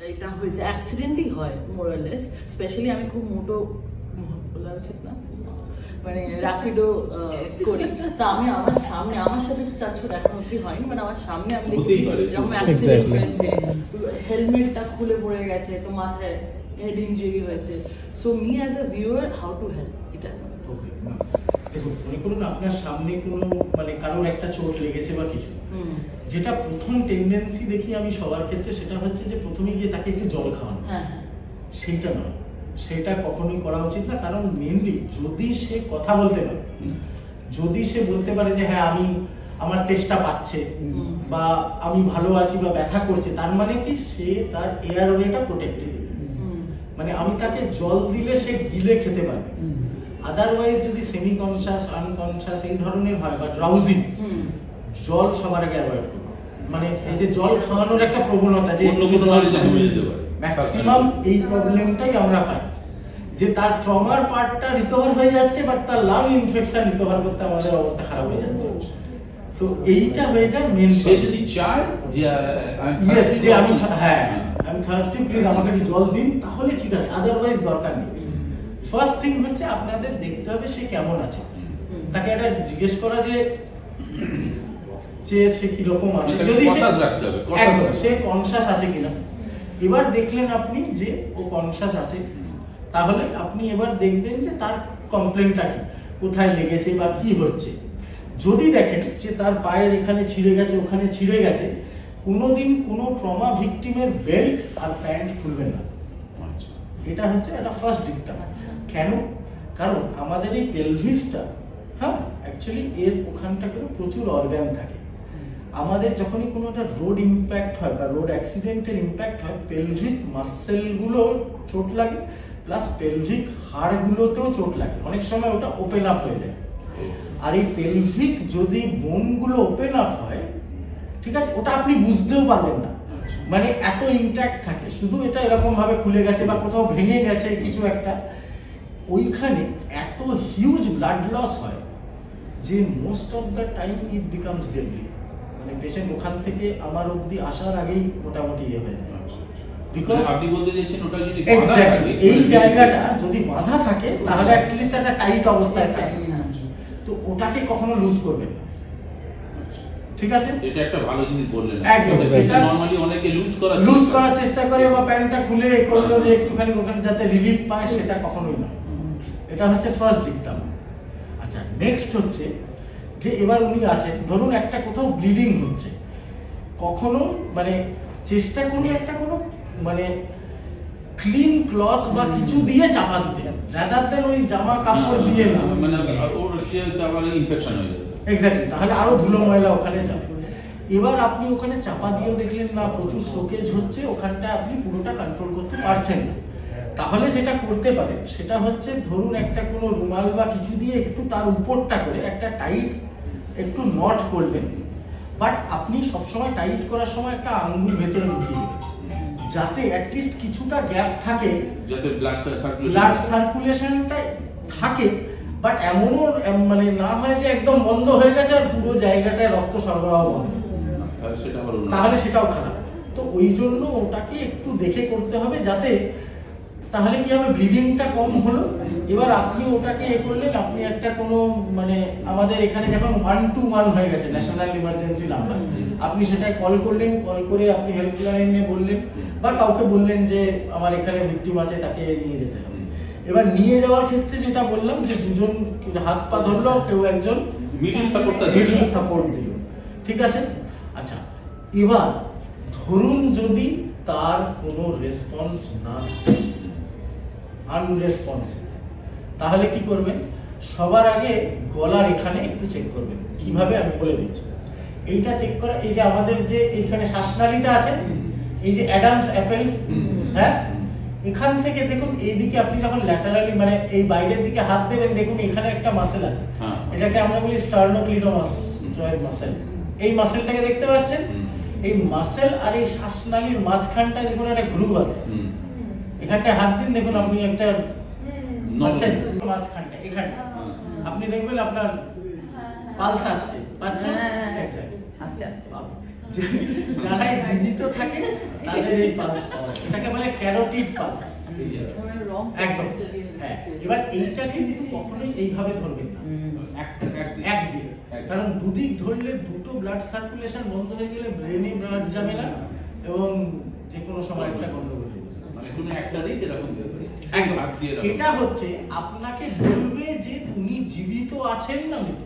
এটা হয়েছে অ্যাক্সিডেন্টই হয় মোরালেস। স্পেশালি আমি খুব মোটো বলা উচিত না, মানে র্যাপিডো করি, তা আমি আমার সামনে, আমার সাথে চারছোট এখন অব্দি হয়নি, মানে আমার সামনে আমি দেখছি যখন অ্যাক্সিডেন্ট হয়েছে, হেলমেটটা খুলে পড়ে গেছে, তো মাথায় হেড ইঞ্জুরি হয়েছে। So me as a viewer how to help এটা। দেখুন, মনে করুন আপনার সামনে কোনো মানে কারোর একটা চোট লেগেছে বা কিছু, যেটা প্রথম টেন্ডেন্সি দেখি আমি সবার ক্ষেত্রে সেটা হচ্ছে যে প্রথমে গিয়ে তাকে একটু জল খাওয়ানো। সেইটা নয়, সেটা কখনোই করা উচিত না। কারণ মেনলি যদি সে কথা বলতে পারে, যদি সে বলতে পারে যে হ্যাঁ আমি আমার তেষ্টা পাচ্ছে বা আমি ভালো আছি বা ব্যথা করছে, তার মানে কি সে তার এয়ারওয়েটা প্রোটেক্টেড। মানে আমি তাকে জল দিলে সে গিলে খেতে পারবে। আদারওয়াইজ যদি সেমি কনসাস, আনকনসাস এই ধরনের হয় বা ড্রাউজিং, জল সবার আগে অ্যাভয়েড করুন। মানে এই যে জল খাওয়ানোর একটা প্রবণতা, যে ম্যাক্সিমাম এই প্রবলেমটাই আমরা পাই, যে তার ট্রমার পার্টটা রিকভার হয়ে যাচ্ছে বাট তার লাং ইনফেকশন রিকভার করতে আমাদের অবস্থা খারাপ হয়ে যাচ্ছে। তো এইটা হয়ে যায় মেন। সে যদি চায় যে আমি থার্স্টি, প্লিজ আমাকে একটু জল দিন, তাহলে ঠিক আছে, আদারওয়াইজ দরকার নেই। ফার্স্ট থিং হচ্ছে আপনাদের দেখতে হবে সে কেমন আছে। তাকে একটা জিজ্ঞেস করা যে সে কিরকম আছে, যদি সে কনসাস আছে কিনা। এবার দেখলেন আপনি যে ও কনসাস আছে, তাহলে আপনি এবার দেখবেন যে তার কমপ্লেনটা কি, কোথায় লেগেছে বা কি হচ্ছে। যদি দেখেন যে তার পায়ের এখানে ছিঁড়ে গেছে, ওখানে ছিঁড়ে গেছে, কোনোদিন কোনো ট্রমা ভিকটিমের বেল্ট আর প্যান্ট খুলবেন না। এটা হচ্ছে একটা ফার্স্ট ডিকটাম। কেন? কারণ আমাদের এই পেলভিসটা, হ্যাঁ, অ্যাকচুয়ালি এর ওখানটা করে প্রচুর অর্গান থাকে। আমাদের যখনই কোনো একটা রোড ইম্প্যাক্ট হয় বা রোড অ্যাক্সিডেন্টের ইম্প্যাক্ট হয়, পেলভিক মাসেলগুলো চোট লাগে, প্লাস পেলভিক হাড়গুলোতেও চোট লাগে। অনেক সময় ওটা ওপেন আপ হয়ে যায়। আর এই পেলভিক যদি বোনগুলো ওপেন আপ হয়, ঠিক আছে, ওটা আপনি বুঝতেও পারবেন না, মানে এত ইনট্যাক্ট থাকে। শুধু এটা এরকম ভাবে খুলে গেছে বা কোথাও ভেঙে গেছে কিছু একটা, ওইখানে এত হিউজ ব্লাড লস হয় যে most of the time it becomes deadly. মানে পেশেন্ট ওখান থেকে আমার অবধি আসার আগেই মোটামুটি ইয়ে হয়ে যায়। বিকজ আপনি বলতে চাইছেন ওটা যদি এই জায়গাটা যদি বাঁধা থাকে, তাহলে অ্যাটলিস্ট একটা টাইট অবস্থায় থাকে, তো ওটাকে কখনো লুজ করবেন না। ঠিক আছে, এটা একটা ভালো জিনিস বললেন। একদম, এটা নরমালি অনেকে লুজ করার চেষ্টা করে বা প্যান্টটা খুলে করলো যে একটুখানি ওখানে যাতে রিলিফ পায়, সেটা কখনোই না। এটা হচ্ছে ফার্স্ট ডিকটাম। আচ্ছা, নেক্সট হচ্ছে যে এবার উনি আছেন, ধরুন একটা কোথাও ব্লিডিং হচ্ছে, কখনো মানে চেষ্টা করি একটা কোনো মানে ক্লিন ক্লথ বা কিছু দিয়ে চাপা দিতে, রাদার দেন ওই জামা কাপড় দিয়ে না, মানে ওর তাহলে ইনফেকশন হয়ে যাবে। এক্স্যাক্টলি, তাহলে আরো ধুলো ময়লা ওখানে যাবে। এবার আপনি ওখানে চাপা দিয়েও দেখলেন না, প্রচুর শোকেজ হচ্ছে, ওখানটা আপনি পুরোটা কন্ট্রোল করতে পারছেন না, তাহলে যেটা করতে পারেন সেটা হচ্ছে ধরুন একটা কোনো রুমাল বা কিছু দিয়ে একটু তার উপরটা করে একটা টাইট একটু নট করবেন। বাট আপনি সবসময় টাইট করার সময় একটা আঙ্গুল ভেতরে ঢুকিয়ে দেবেন, যাতে অ্যাটলিস্ট কিছুটা গ্যাপ থাকে, যাতে ব্লাড সার্কুলেশনটা থাকে। বাট এমনও মানে না হয় যে একদম বন্ধ হয়ে গেছে আর পুরো জায়গাটায় রক্ত সরবরাহ বন্ধ, তাহলে সেটাও খারাপ। তো ওই জন্য ওটাকে একটু দেখে করতে হবে, যাতে তাহলে কি হবে, ব্লিডিংটা কম হলো। এবার আপনি ওটাকে এ করলেন, আপনি একটা কোনো মানে আমাদের এখানে যখন 121 হয়ে গেছে ন্যাশনাল ইমার্জেন্সি নাম্বার, আপনি সেটাই কল করলেন, কল করে আপনি হেল্পলাইনে বললেন বা কাউকে বললেন যে আমার এখানে ভিকটিম আছে, তাকে নিয়ে যেতে হবে। এবার নিয়ে যাওয়ার ক্ষেত্রে যেটা বললাম যে দুজন হাত পা ধরলো, কেউ একজন মিডল সাপোর্ট দিল, ঠিক আছে। আচ্ছা, এবার ধরুন যদি তার কোনো রেসপন্স না থাকে, আনরেসপন্সিভ, তাহলে কি করবেন? সবার আগে গলার এখানে একটু চেক করবেন। কিভাবে আমি বলে দিচ্ছি। এইটা চেক করা, এই যে আমাদের যে এইখানে শ্বাসনালীটা আছে, এই যে অ্যাডামস অ্যাপেল, হ্যাঁ, এখান থেকে দেখুন এইদিকে আপনি যখন ল্যাটারালি মানে এই বাইরের দিকে হাত দেবেন, দেখুন এখানে একটা মাসেল আছে, এটাকে আমরা বলি স্টার্নোক্লিনোমাস্টয়েড মাসেল। এই মাসেলটাকে দেখতে পাচ্ছেন? এই মাসেল আর এই শ্বাসনালীর মাঝখানটায় দেখুন একটা গ্রুভ আছে, এখানটায় হাত দিন, দেখুন আপনি একটা মাঝখানটা এখানে আপনি দেখবেন আপনার পালস আসছে, পাচ্ছেন? যারা জীবিত থাকে তাদের এই পালস পাওয়া যায়। এটাকে বলে ক্যারোটিড পালস। একদম হ্যাঁ। এবার এইটাকে কিন্তু কখনোই এইভাবে ধরবেন না, একদিকে, কারণ দুদিক ধরলে দুটো ব্লাড সার্কুলেশন বন্ধ হয়ে গেলে ব্রেনে ব্লাড যাবে না এবং যে কোনো সময় একটা গন্ডগোল হয়ে যাবে। মানে কোনো একটা দিক এরকম একদম। এটা হচ্ছে আপনাকে বলবে যে উনি জীবিত আছেন না মৃত।